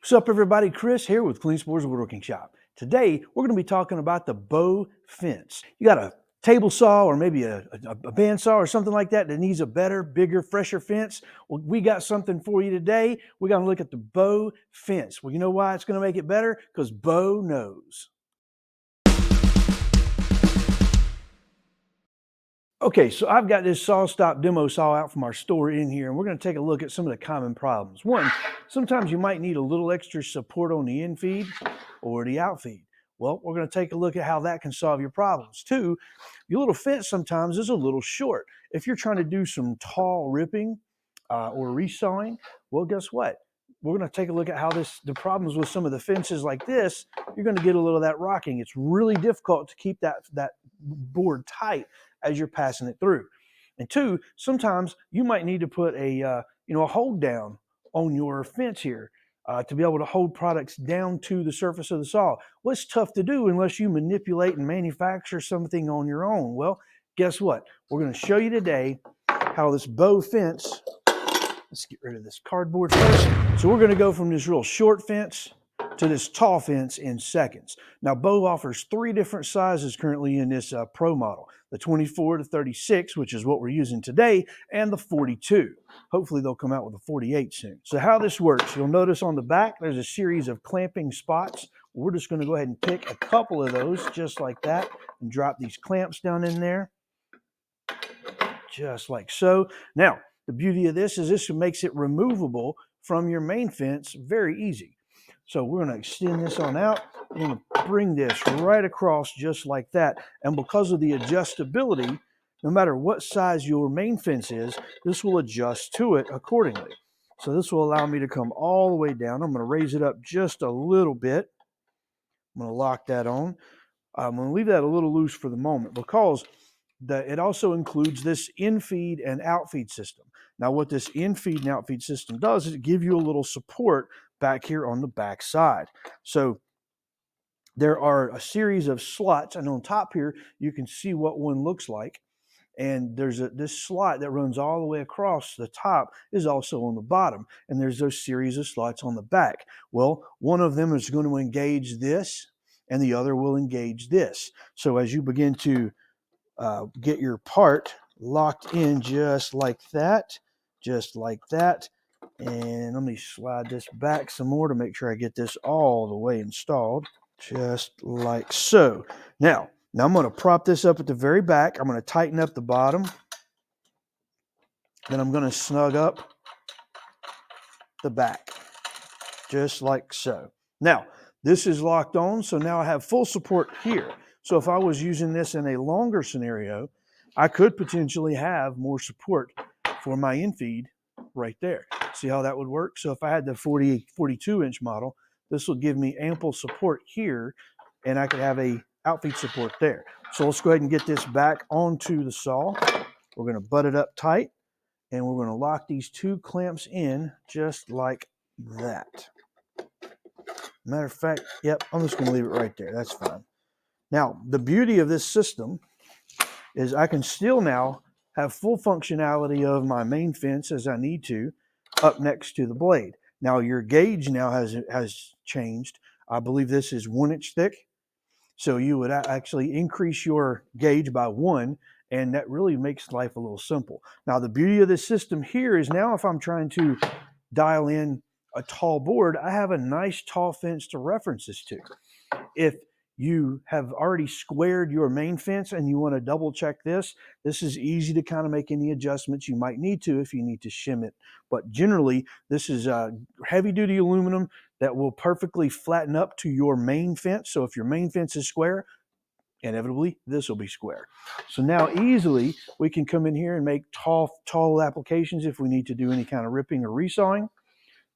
What's up, everybody? Chris here with Klingspor's Woodworking Shop. Today, we're going to be talking about the bow fence. You got a table saw or maybe a bandsaw or something like that needs a better, bigger, fresher fence. Well, we got something for you today. We're going to look at the bow fence. Well, you know why it's going to make it better? Because Bo knows. Okay, so I've got this SawStop demo saw out from our store in here, and we're going to take a look at some of the common problems. One, sometimes you might need a little extra support on the infeed or the outfeed. Well, we're going to take a look at how that can solve your problems. Two, your little fence sometimes is a little short. If you're trying to do some tall ripping or resawing, well, guess what? We're going to take a look at how the problems with some of the fences like this, you're going to get a little of that rocking. It's really difficult to keep that board tight as you're passing it through. And two, sometimes you might need to put a hold down on your fence here to be able to hold products down to the surface of the saw. Well, it's tough to do unless you manipulate and manufacture something on your own. Well, guess what? We're going to show you today how this bow fence, let's get rid of this cardboard first. So we're going to go from this real short fence to this tall fence in seconds. Now, Bow offers three different sizes currently in this Pro model, the 24 to 36, which is what we're using today, and the 42. Hopefully they'll come out with a 48 soon. So how this works, you'll notice on the back, there's a series of clamping spots. We're just going to go ahead and pick a couple of those just like that and drop these clamps down in there, just like so. Now, the beauty of this is this makes it removable from your main fence very easy. So we're going to extend this on out. We're going to bring this right across just like that. And because of the adjustability, no matter what size your main fence is, this will adjust to it accordingly. So this will allow me to come all the way down. I'm going to raise it up just a little bit. I'm going to lock that on. I'm going to leave that a little loose for the moment because it also includes this infeed and outfeed system. Now, what this infeed and outfeed system does is it gives you a little support back here on the back side. So there are a series of slots, and on top here, you can see what one looks like. And there's this slot that runs all the way across the top is also on the bottom. And there's those series of slots on the back. Well, one of them is going to engage this, and the other will engage this. So as you begin to get your part locked in just like that, and let me slide this back some more to make sure I get this all the way installed, just like so. Now I'm going to prop this up at the very back. I'm going to tighten up the bottom, then I'm going to snug up the back, just like so. Now this is locked on, so now I have full support here. So if I was using this in a longer scenario, I could potentially have more support for my infeed right there. See how that would work? So if I had the 42-inch model, this will give me ample support here, and I could have a outfeed support there. So let's go ahead and get this back onto the saw. We're going to butt it up tight, and we're going to lock these two clamps in just like that. Matter of fact, yep, I'm just going to leave it right there. That's fine. Now, the beauty of this system is I can still now have full functionality of my main fence as I need to up next to the blade. Now, your gauge now has changed. I believe this is 1 inch thick. So you would actually increase your gauge by 1, and that really makes life a little simple. Now, the beauty of this system here is now if I'm trying to dial in a tall board, I have a nice tall fence to reference this to. If you have already squared your main fence and you want to double check this is easy to kind of make any adjustments you might need to if you need to shim it. But generally, this is heavy duty aluminum that will perfectly flatten up to your main fence. So if your main fence is square, inevitably this will be square. So now easily we can come in here and make tall applications if we need to do any kind of ripping or resawing.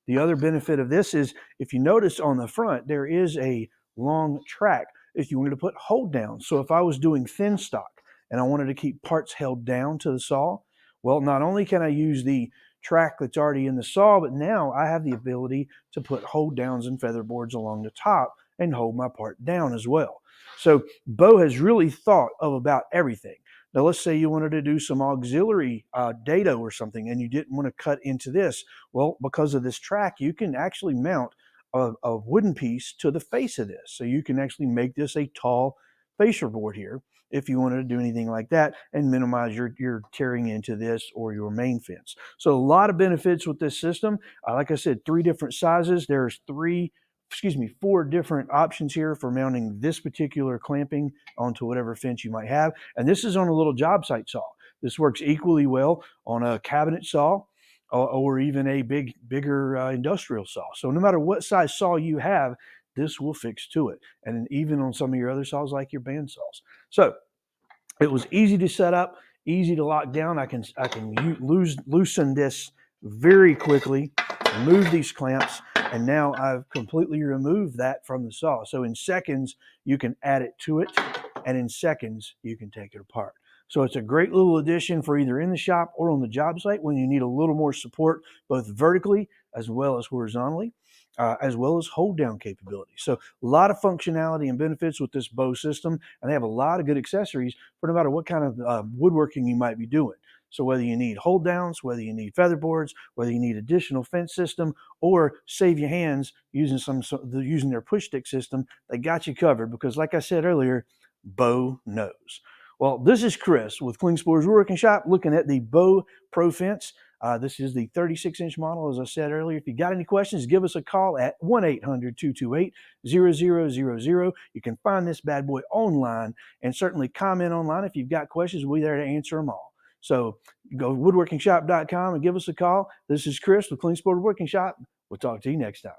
The other benefit of this is if you notice on the front, there is a long track if you wanted to put hold down. So if I was doing thin stock and I wanted to keep parts held down to the saw, well, not only can I use the track that's already in the saw, but now I have the ability to put hold downs and feather boards along the top and hold my part down as well. So Bo has really thought of about everything. Now, let's say you wanted to do some auxiliary dado or something and you didn't want to cut into this. Well, because of this track, you can actually mount a wooden piece to the face of this. So you can actually make this a tall fascia board here if you wanted to do anything like that and minimize your tearing into this or your main fence. So a lot of benefits with this system. Like I said, 3 different sizes. There's 4 different options here for mounting this particular clamping onto whatever fence you might have. And this is on a little job site saw. This works equally well on a cabinet saw or even a bigger industrial saw. So no matter what size saw you have, this will fix to it. And even on some of your other saws, like your band saws. So it was easy to set up, easy to lock down. I can loosen this very quickly, remove these clamps, and now I've completely removed that from the saw. So in seconds, you can add it to it, and in seconds, you can take it apart. So it's a great little addition for either in the shop or on the job site when you need a little more support, both vertically as well as horizontally, as well as hold down capability. So a lot of functionality and benefits with this bow system, and they have a lot of good accessories for no matter what kind of woodworking you might be doing. So whether you need hold downs, whether you need feather boards, whether you need additional fence system, or save your hands using their push stick system, they got you covered because, like I said earlier, Bo knows. Well, this is Chris with Klingspor's Woodworking Shop looking at the Bo Pro Fence. This is the 36-inch model, as I said earlier. If you got any questions, give us a call at 1-800-228-0000. You can find this bad boy online and certainly comment online if you've got questions. We'll be there to answer them all. So go to woodworkingshop.com and give us a call. This is Chris with Klingspor Woodworking Shop. We'll talk to you next time.